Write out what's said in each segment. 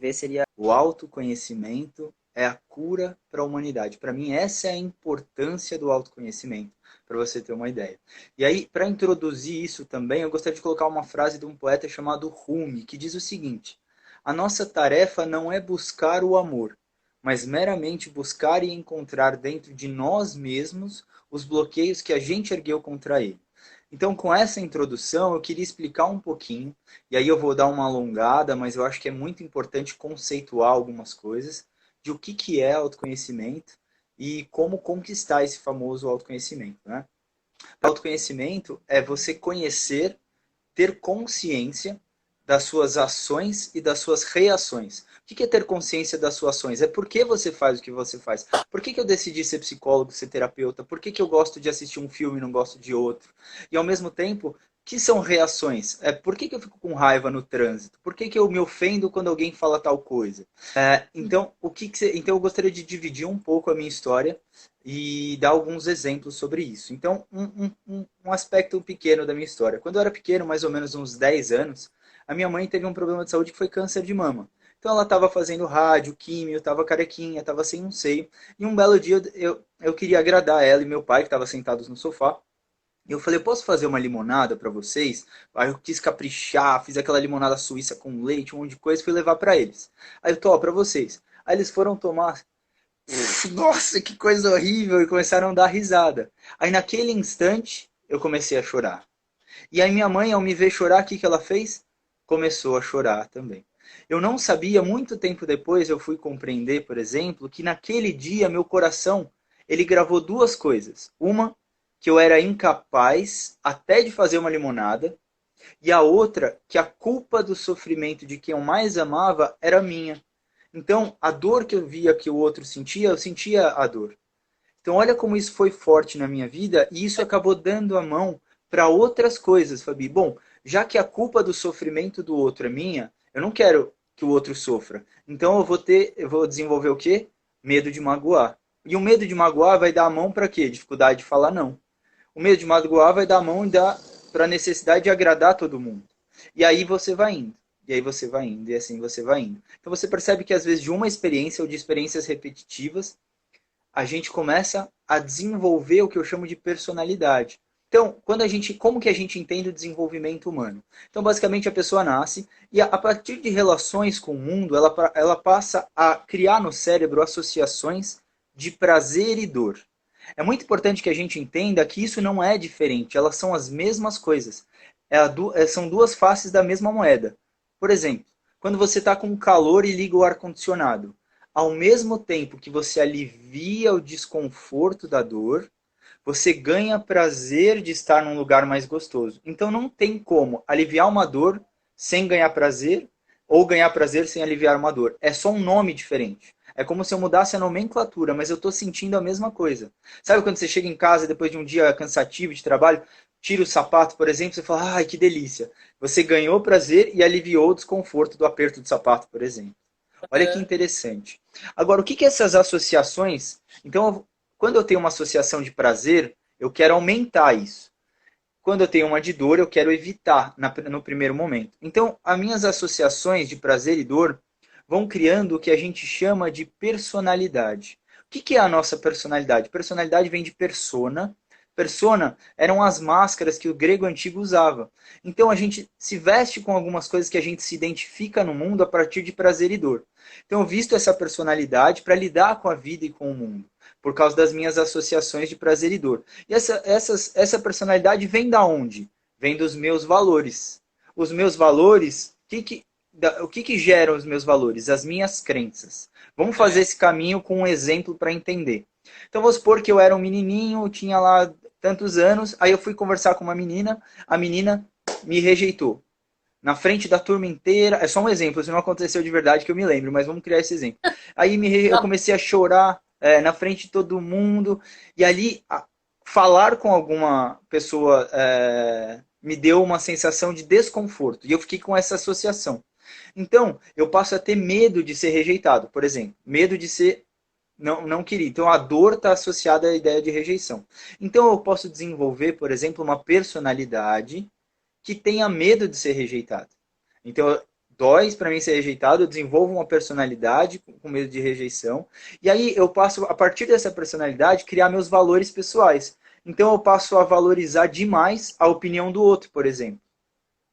ver seria o autoconhecimento é a cura para a humanidade. Para mim, essa é a importância do autoconhecimento, para você ter uma ideia. E aí, para introduzir isso também, eu gostaria de colocar uma frase de um poeta chamado Rumi, que diz o seguinte: a nossa tarefa não é buscar o amor, mas meramente buscar e encontrar dentro de nós mesmos os bloqueios que a gente ergueu contra ele. Então, com essa introdução, eu queria explicar um pouquinho, e aí eu vou dar uma alongada, mas eu acho que é muito importante conceituar algumas coisas, de o que é autoconhecimento e como conquistar esse famoso autoconhecimento, né? Autoconhecimento é você conhecer, ter consciência das suas ações e das suas reações. O que é ter consciência das suas ações? É por que você faz o que você faz. Por que eu decidi ser psicólogo, ser terapeuta? Por que eu gosto de assistir um filme e não gosto de outro? E ao mesmo tempo, que são reações? Por que eu fico com raiva no trânsito? Por que eu me ofendo quando alguém fala tal coisa? Então, então eu gostaria de dividir um pouco a minha história e dar alguns exemplos sobre isso. Então, um aspecto pequeno da minha história. Quando eu era pequeno, mais ou menos uns 10 anos, a minha mãe teve um problema de saúde que foi câncer de mama. Então ela estava fazendo rádio, químio, estava carequinha, estava sem um seio. E um belo dia eu queria agradar ela e meu pai, que estavam sentados no sofá. E eu falei, eu posso fazer uma limonada para vocês? Aí eu quis caprichar, fiz aquela limonada suíça com leite, um monte de coisa, fui levar para eles. Aí eu tô, ó, para vocês. Aí eles foram tomar. Nossa, que coisa horrível! E começaram a dar risada. Aí naquele instante eu comecei a chorar. E aí minha mãe, ao me ver chorar, o que ela fez? Começou a chorar também. Eu não sabia, muito tempo depois eu fui compreender, por exemplo, que naquele dia meu coração, ele gravou duas coisas. Uma, que eu era incapaz até de fazer uma limonada, e a outra, que a culpa do sofrimento de quem eu mais amava era minha. Então, a dor que eu via que o outro sentia, eu sentia a dor. Então, olha como isso foi forte na minha vida e isso acabou dando a mão para outras coisas, Fabi. Bom, já que a culpa do sofrimento do outro é minha, eu não quero que o outro sofra. Então, eu vou desenvolver o quê? Medo de magoar. E o medo de magoar vai dar a mão para quê? Dificuldade de falar não. O medo de magoar vai dar a mão para a necessidade de agradar todo mundo. E aí você vai indo. E aí você vai indo, e assim você vai indo. Então você percebe que às vezes de uma experiência ou de experiências repetitivas, a gente começa a desenvolver o que eu chamo de personalidade. Então, como que a gente entende o desenvolvimento humano? Então, basicamente, a pessoa nasce e a partir de relações com o mundo, ela passa a criar no cérebro associações de prazer e dor. É muito importante que a gente entenda que isso não é diferente, elas são as mesmas coisas. São duas faces da mesma moeda. Por exemplo, quando você está com calor e liga o ar-condicionado, ao mesmo tempo que você alivia o desconforto da dor, você ganha prazer de estar num lugar mais gostoso. Então não tem como aliviar uma dor sem ganhar prazer ou ganhar prazer sem aliviar uma dor. É só um nome diferente. É como se eu mudasse a nomenclatura, mas eu estou sentindo a mesma coisa. Sabe quando você chega em casa depois de um dia cansativo de trabalho, tira o sapato, por exemplo, você fala, ai, que delícia. Você ganhou prazer e aliviou o desconforto do aperto do sapato, por exemplo. Olha que interessante. Agora, o que essas associações... Então, quando eu tenho uma associação de prazer, eu quero aumentar isso. Quando eu tenho uma de dor, eu quero evitar no primeiro momento. Então, as minhas associações de prazer e dor vão criando o que a gente chama de personalidade. O que é a nossa personalidade? Personalidade vem de persona. Persona eram as máscaras que o grego antigo usava. Então a gente se veste com algumas coisas que a gente se identifica no mundo a partir de prazer e dor. Então eu visto essa personalidade para lidar com a vida e com o mundo, por causa das minhas associações de prazer e dor. E essa personalidade vem da onde? Vem dos meus valores. Os meus valores, o que geram os meus valores? As minhas crenças. Vamos fazer esse caminho com um exemplo para entender. Então, vamos supor que eu era um menininho, tinha lá tantos anos, aí eu fui conversar com uma menina, a menina me rejeitou. Na frente da turma inteira, é só um exemplo, isso não aconteceu de verdade que eu me lembro, mas vamos criar esse exemplo. Aí eu comecei a chorar na frente de todo mundo, e ali falar com alguma pessoa me deu uma sensação de desconforto, e eu fiquei com essa associação. Então, eu passo a ter medo de ser rejeitado, por exemplo, medo de ser não querido. Então, a dor está associada à ideia de rejeição. Então, eu posso desenvolver, por exemplo, uma personalidade que tenha medo de ser rejeitado. Então, dói para mim ser rejeitado, eu desenvolvo uma personalidade com medo de rejeição, e aí eu passo, a partir dessa personalidade, criar meus valores pessoais. Então eu passo a valorizar demais a opinião do outro, por exemplo.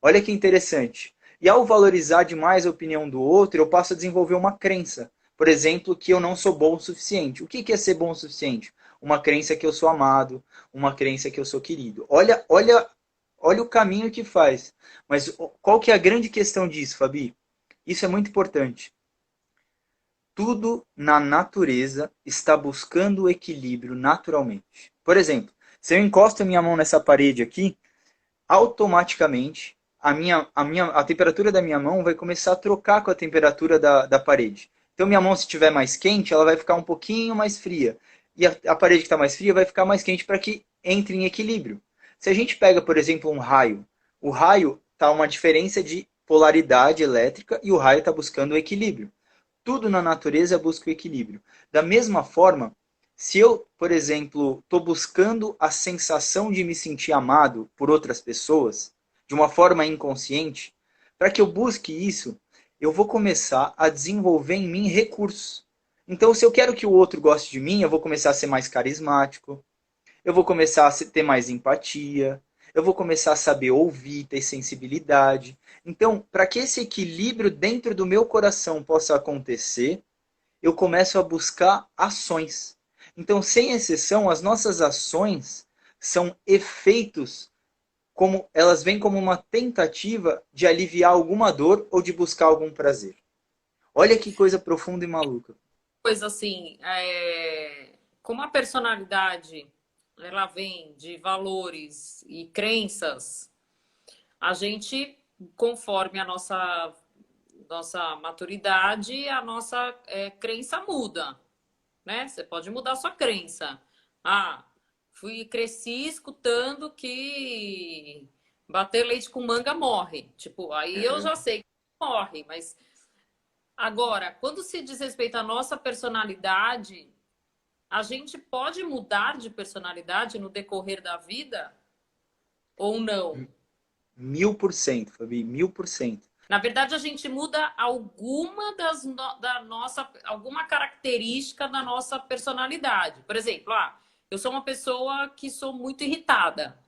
Olha que interessante. E ao valorizar demais a opinião do outro, eu passo a desenvolver uma crença. Por exemplo, que eu não sou bom o suficiente. O que é ser bom o suficiente? Uma crença que eu sou amado, uma crença que eu sou querido. Olha o caminho que faz. Mas qual que é a grande questão disso, Fabi? Isso é muito importante. Tudo na natureza está buscando o equilíbrio naturalmente. Por exemplo, se eu encosto a minha mão nessa parede aqui, automaticamente a temperatura da minha mão vai começar a trocar com a temperatura da parede. Então minha mão, se estiver mais quente, ela vai ficar um pouquinho mais fria. E a parede que está mais fria vai ficar mais quente para que entre em equilíbrio. Se a gente pega, por exemplo, um raio, o raio está uma diferença de polaridade elétrica e o raio está buscando o equilíbrio. Tudo na natureza busca o equilíbrio. Da mesma forma, se eu, por exemplo, estou buscando a sensação de me sentir amado por outras pessoas, de uma forma inconsciente, para que eu busque isso, eu vou começar a desenvolver em mim recursos. Então, se eu quero que o outro goste de mim, eu vou começar a ser mais carismático, eu vou começar a ter mais empatia, eu vou começar a saber ouvir, ter sensibilidade. Então, para que esse equilíbrio dentro do meu coração possa acontecer, eu começo a buscar ações. Então, sem exceção, as nossas ações são efeitos, como elas vêm como uma tentativa de aliviar alguma dor ou de buscar algum prazer. Olha que coisa profunda e maluca. Coisa assim, como a personalidade ela vem de valores e crenças, a gente, conforme a nossa maturidade, a nossa crença muda, né? Você pode mudar a sua crença. Ah, cresci escutando que bater leite com manga morre. Tipo, aí eu já sei que morre, mas agora, quando se diz respeito à nossa personalidade, a gente pode mudar de personalidade no decorrer da vida ou não? 1000%, Fabi, 1000%. Na verdade, a gente muda alguma alguma característica da nossa personalidade. Por exemplo, eu sou uma pessoa que sou muito irritada.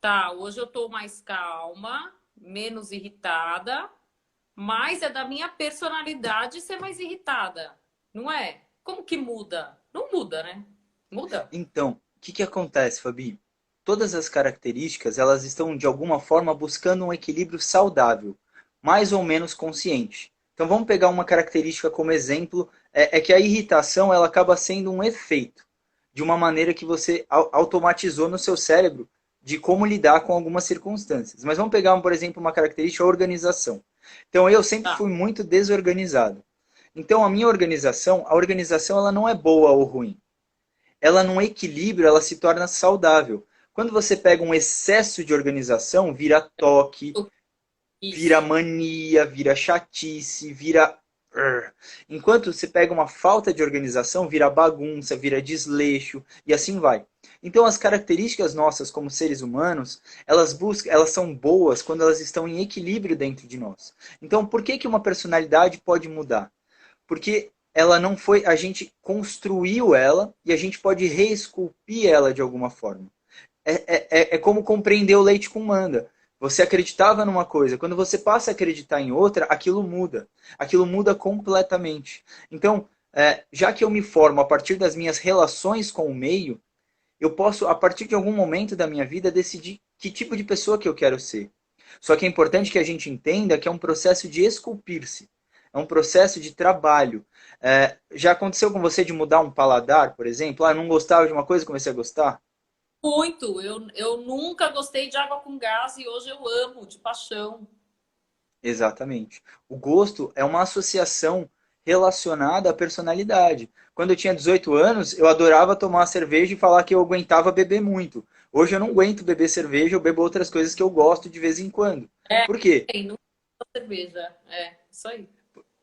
Tá, hoje eu tô mais calma, menos irritada, mas é da minha personalidade ser mais irritada, não é? Como que muda? Não muda, né? Muda? Então, o que acontece, Fabi? Todas as características, elas estão de alguma forma buscando um equilíbrio saudável, mais ou menos consciente. Então vamos pegar uma característica como exemplo, é que a irritação ela acaba sendo um efeito de uma maneira que você automatizou no seu cérebro de como lidar com algumas circunstâncias. Mas vamos pegar, por exemplo, uma característica, a organização. Então eu sempre Tá. fui muito desorganizado. Então a organização ela não é boa ou ruim, ela num equilíbrio, ela se torna saudável. Quando você pega um excesso de organização, vira toque, vira Isso. mania, vira chatice, vira... Enquanto você pega uma falta de organização, vira bagunça, vira desleixo e assim vai. Então as características nossas como seres humanos, elas são boas quando elas estão em equilíbrio dentro de nós. Então por que uma personalidade pode mudar? Porque ela não foi, a gente construiu ela e a gente pode reesculpir ela de alguma forma. É como compreender o leite com manga. Você acreditava numa coisa, quando você passa a acreditar em outra, aquilo muda completamente. Então, já que eu me formo a partir das minhas relações com o meio, eu posso, a partir de algum momento da minha vida, decidir que tipo de pessoa que eu quero ser. Só que é importante que a gente entenda que é um processo de esculpir-se. É um processo de trabalho. Já aconteceu com você de mudar um paladar, por exemplo? Eu não gostava de uma coisa e comecei a gostar? Muito. Eu nunca gostei de água com gás e hoje eu amo, de paixão. Exatamente. O gosto é uma associação relacionada à personalidade. Quando eu tinha 18 anos, eu adorava tomar cerveja e falar que eu aguentava beber muito. Hoje eu não aguento beber cerveja, eu bebo outras coisas que eu gosto de vez em quando. É, Por quê? tem, nunca cerveja. É, isso aí.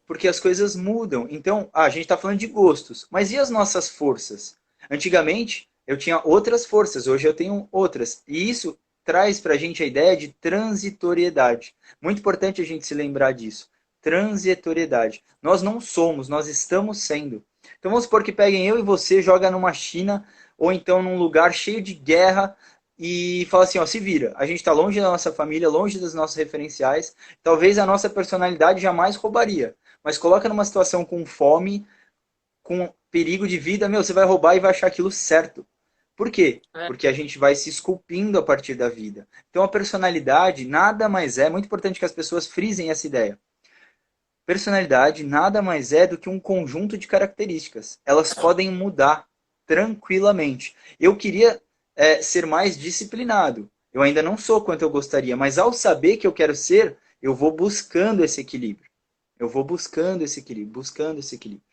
Porque as coisas mudam. Então, a gente está falando de gostos. Mas e as nossas forças? Antigamente, eu tinha outras forças, hoje eu tenho outras. E isso traz para a gente a ideia de transitoriedade. Muito importante a gente se lembrar disso. transitoriedade. Nós não somos, nós estamos sendo. Então vamos supor que peguem eu e você, joga numa China ou então num lugar cheio de guerra e fala assim, ó, se vira. A gente está longe da nossa família, longe dos nossos referenciais. Talvez a nossa personalidade jamais roubaria. Mas coloca numa situação com fome, com perigo de vida, meu, você vai roubar e vai achar aquilo certo. Por quê? É, Porque a gente vai se esculpindo a partir da vida. Então a personalidade nada mais é, muito importante que as pessoas frisem essa ideia. Personalidade nada mais é do que um conjunto de características. Elas podem mudar tranquilamente. Eu queria ser mais disciplinado. Eu ainda não sou quanto eu gostaria, mas ao saber que eu quero ser, eu vou buscando esse equilíbrio. Eu vou buscando esse equilíbrio, buscando esse equilíbrio.